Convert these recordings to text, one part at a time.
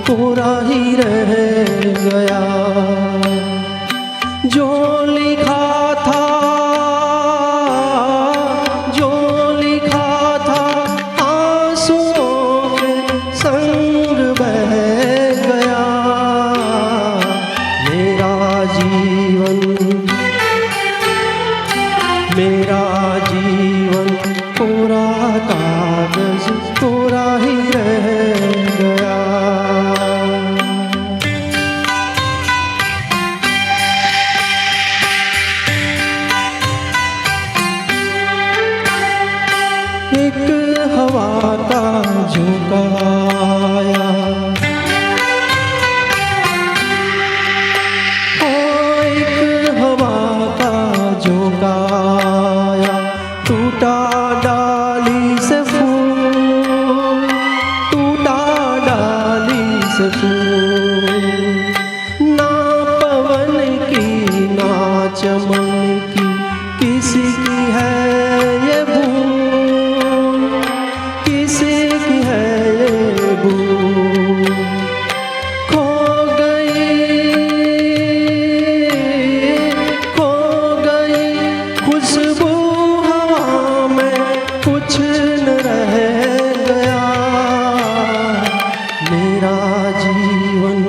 कोरा ही रह गया। जो लिखा था आंसुओं के संग बह गया। मेरा जीवन कोरा कागज कोरा ही रह गया। एक हवा का झोंका आया, एक हवा का झोंका आया, टूटा डाली से फूल, टूटा डाली से फूल। ना पवन की ना चमन की किसी की है ये भूल, किसी की है ये भूल। खो गई खुशबू हवा में, कुछ न रह गया। मेरा जीवन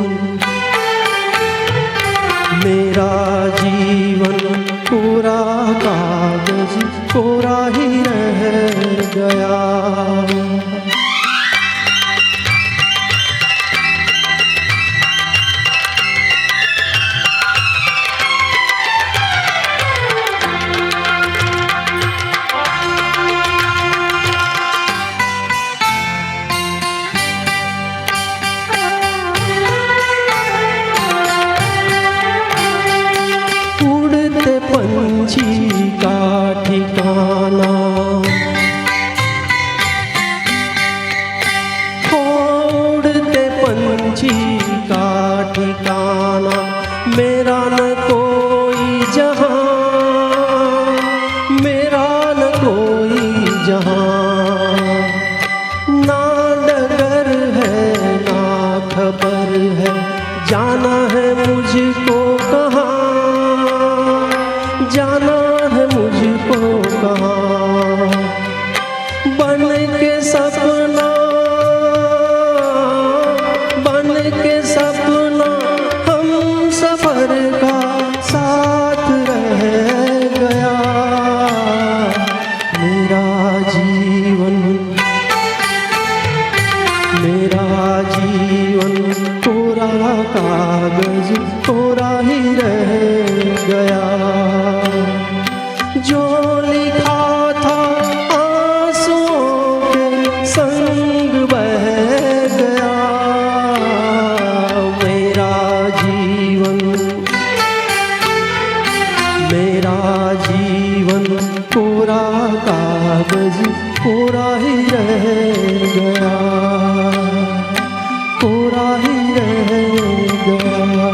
कोरा कागज कोरा ही रह गया। पंछी का ठिकाना, उड़ते पंछी का ठिकाना, मेरा न कोई जहां, मेरा न कोई जहां। ना डगर है ना खबर है, जाना है मुझको कहाँ, जाना है मुझको कहाँ। बन के सपना, बन के सपना हम सफर का साथ रह गया। मेरा जीवन कोरा कागज कोरा ही रह गया। जो लिखा था आंसुओं के संग बह गया। मेरा जीवन कोरा कागज कोरा ही रह गया, कोरा ही रह गया।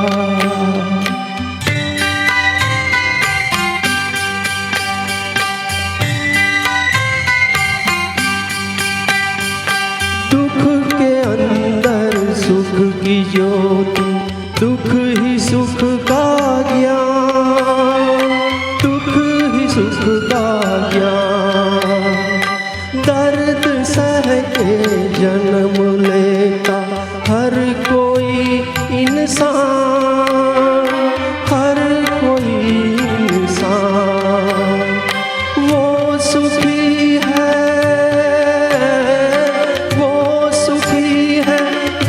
दुख के अंदर सुख की ज्योति, दुख ही सुख का ज्ञान, दुख ही सुख का ज्ञान। दर्द सह के जन्म लेता हर कोई इंसान, हर कोई इंसान। वो सुखी है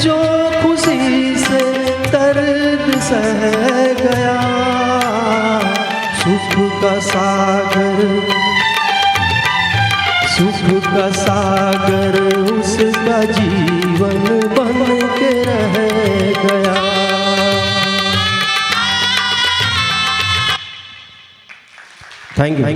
जो खुशी से दर्द सह गया। सुख का सागर उसका जीवन बन के रह गया। Thank you.